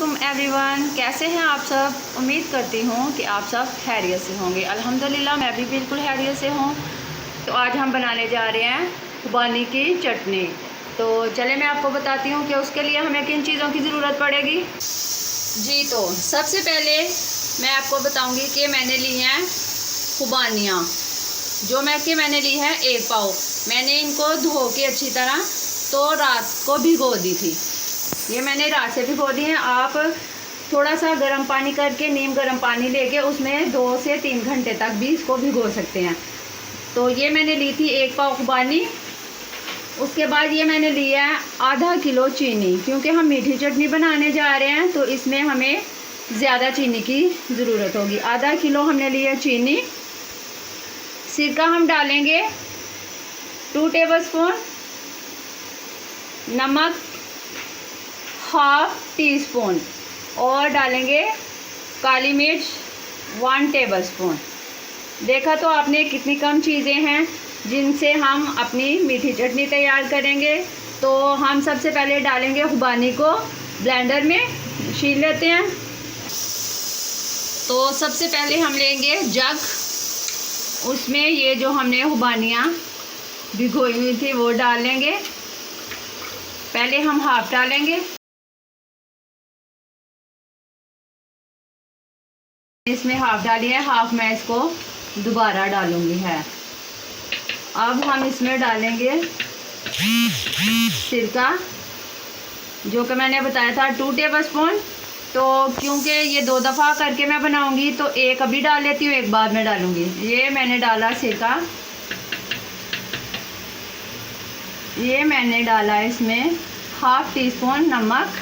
वालेकुम एवरीवन, कैसे हैं आप सब। उम्मीद करती हूँ कि आप सब खैरियत से होंगे। अल्हम्दुलिल्लाह मैं भी बिल्कुल खैरियत से हूँ। तो आज हम बनाने जा रहे हैं खुबानी की चटनी। तो चले मैं आपको बताती हूँ कि उसके लिए हमें किन चीज़ों की ज़रूरत पड़ेगी। जी तो सबसे पहले मैं आपको बताऊँगी कि मैंने ली हैं खुबानियाँ, जो मैंने ली है 1 पाव। मैंने इनको धो के अच्छी तरह तो रात को भिगो दी थी। ये मैंने रात से भिगो दी हैं। आप थोड़ा सा गर्म पानी करके, नीम गर्म पानी लेके उसमें 2 से 3 घंटे तक भी इसको भिगो सकते हैं। तो ये मैंने ली थी 1 पाव खुबानी। उसके बाद ये मैंने लिया है आधा किलो चीनी, क्योंकि हम मीठी चटनी बनाने जा रहे हैं तो इसमें हमें ज़्यादा चीनी की ज़रूरत होगी। आधा किलो हमने लिया चीनी। सिरका हम डालेंगे 2 टेबलस्पून, नमक 1/2 टीस्पून और डालेंगे काली मिर्च 1 टेबलस्पून। देखा तो आपने कितनी कम चीज़ें हैं जिनसे हम अपनी मीठी चटनी तैयार करेंगे। तो हम सबसे पहले डालेंगे खुबानी को ब्लेंडर में छील लेते हैं। तो सबसे पहले हम लेंगे जग, उसमें ये जो हमने खुबानियाँ भिगोई हुई थी वो डाल लेंगे। पहले हम हाफ डालेंगे, इसमें हाफ डाली है, हाफ मैं इसको दोबारा डालूंगी है। अब हम इसमें डालेंगे सिरका, जो कि मैंने बताया था 2 टेबलस्पून। तो क्योंकि ये 2 दफ़ा करके मैं बनाऊंगी तो एक अभी डाल लेती हूँ, एक बाद में डालूंगी। ये मैंने डाला सिरका, ये मैंने डाला इसमें 1/2 टीस्पून नमक,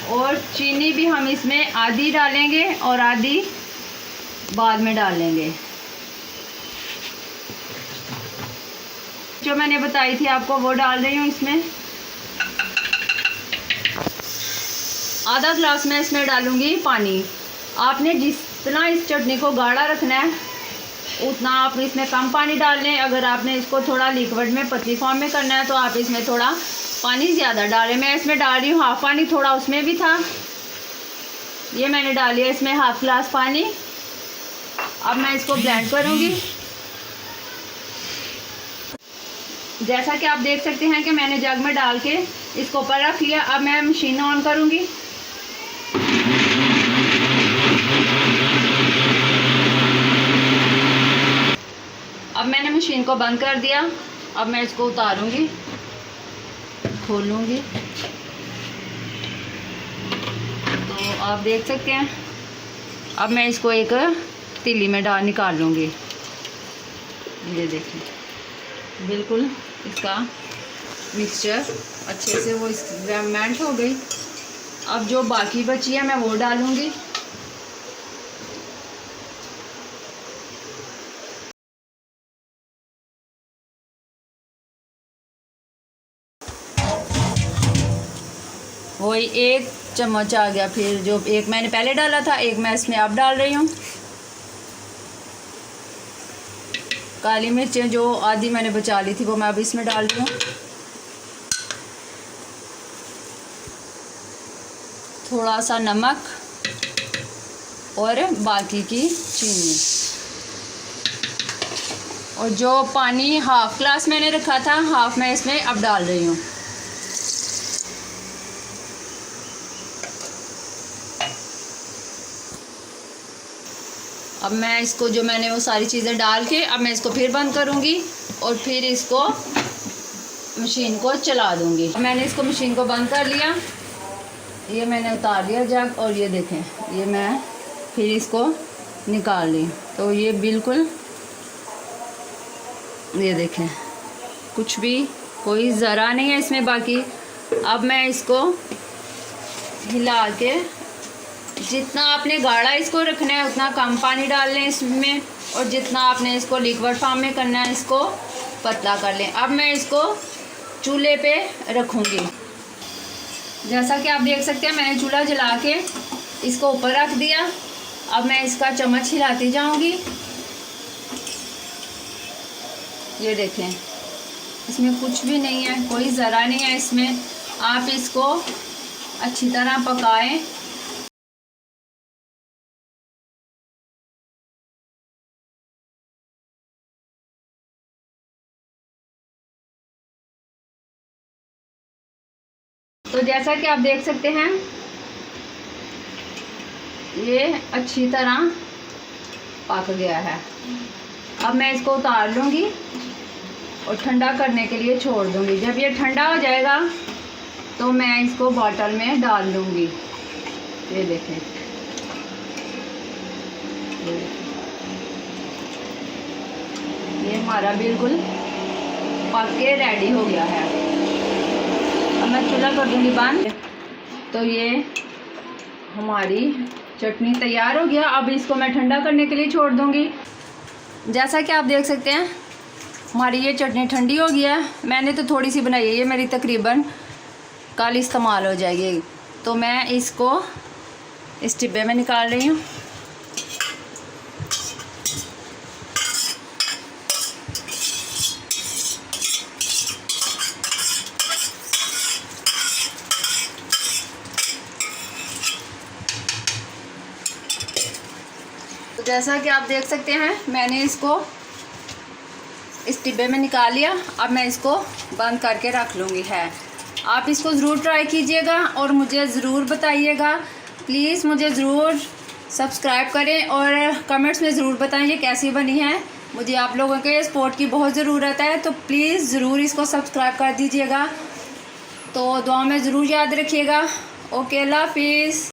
और चीनी भी हम इसमें आधी डालेंगे और आधी बाद में डाल लेंगे। जो मैंने बताई थी आपको वो डाल रही हूँ इसमें। आधा ग्लास में इसमें डालूंगी पानी। आपने जितना इस चटनी को गाढ़ा रखना है उतना आप इसमें कम पानी डाल लें। अगर आपने इसको थोड़ा लिक्विड में पतली फॉर्म में करना है तो आप इसमें थोड़ा पानी ज़्यादा डालें। मैं इसमें डाल रही हूँ हाफ पानी, थोड़ा उसमें भी था। ये मैंने डाल लिया इसमें 1/2 ग्लास पानी। अब मैं इसको ब्लेंड करूँगी। जैसा कि आप देख सकते हैं कि मैंने जग में डाल के इसको ऊपर रख लिया। अब मैं मशीन ऑन करूँगी। अब मैंने मशीन को बंद कर दिया। अब मैं इसको उतारूँगी, खोलूँगी। तो आप देख सकते हैं। अब मैं इसको एक तीली में निकाल लूँगी। ये देखिए, बिल्कुल इसका मिक्सचर अच्छे से वो मेल्ट हो गई। अब जो बाकी बची है मैं वो डालूँगी। वही 1 चम्मच आ गया। फिर जो एक मैंने पहले डाला था, एक मैं इसमें अब डाल रही हूँ। काली मिर्चें जो आधी मैंने बचा ली थी वो मैं अब इसमें डाल रही हूँ। थोड़ा सा नमक और बाकी की चीनी, और जो पानी 1/2 ग्लास मैंने रखा था, हाफ मैं इसमें अब डाल रही हूँ। अब मैं इसको, जो मैंने वो सारी चीज़ें डाल के, अब मैं इसको फिर बंद करूँगी और फिर इसको मशीन को चला दूँगी। मैंने इसको मशीन को बंद कर लिया। ये मैंने उतार लिया जग, और ये देखें ये मैं फिर इसको निकाल ली। तो ये बिल्कुल, ये देखें कुछ भी, कोई ज़रा नहीं है इसमें बाकी। अब मैं इसको हिला के, जितना आपने गाढ़ा इसको रखना है उतना कम पानी डाल लें इसमें, और जितना आपने इसको लिक्विड फॉर्म में करना है इसको पतला कर लें। अब मैं इसको चूल्हे पे रखूँगी। जैसा कि आप देख सकते हैं मैंने चूल्हा जला के इसको ऊपर रख दिया। अब मैं इसका चम्मच हिलाती जाऊँगी। ये देखें, इसमें कुछ भी नहीं है, कोई ज़रा नहीं है इसमें। आप इसको अच्छी तरह पकाएं। तो जैसा कि आप देख सकते हैं ये अच्छी तरह पक गया है। अब मैं इसको उतार लूँगी और ठंडा करने के लिए छोड़ दूँगी। जब ये ठंडा हो जाएगा तो मैं इसको बॉटल में डाल लूँगी। ये देखें, ये हमारा बिल्कुल पक के रेडी हो गया है। अब मैं चूल्हा कर दूँगी बंद। तो ये हमारी चटनी तैयार हो गया। अब इसको मैं ठंडा करने के लिए छोड़ दूँगी। जैसा कि आप देख सकते हैं हमारी ये चटनी ठंडी हो गया है। मैंने तो थोड़ी सी बनाई है, ये मेरी तकरीबन कल इस्तेमाल हो जाएगी। तो मैं इसको इस डिब्बे में निकाल रही हूँ। तो जैसा कि आप देख सकते हैं मैंने इसको इस डिब्बे में निकाल लिया। अब मैं इसको बंद करके रख लूँगी। है आप इसको ज़रूर ट्राई कीजिएगा और मुझे ज़रूर बताइएगा। प्लीज़ मुझे ज़रूर सब्सक्राइब करें और कमेंट्स में ज़रूर बताएं ये कैसी बनी है। मुझे आप लोगों के सपोर्ट की बहुत ज़रूरत है, तो प्लीज़ ज़रूर इसको सब्सक्राइब कर दीजिएगा। तो दुआ में ज़रूर याद रखिएगा। ओके, अल्लाह हाफिज़।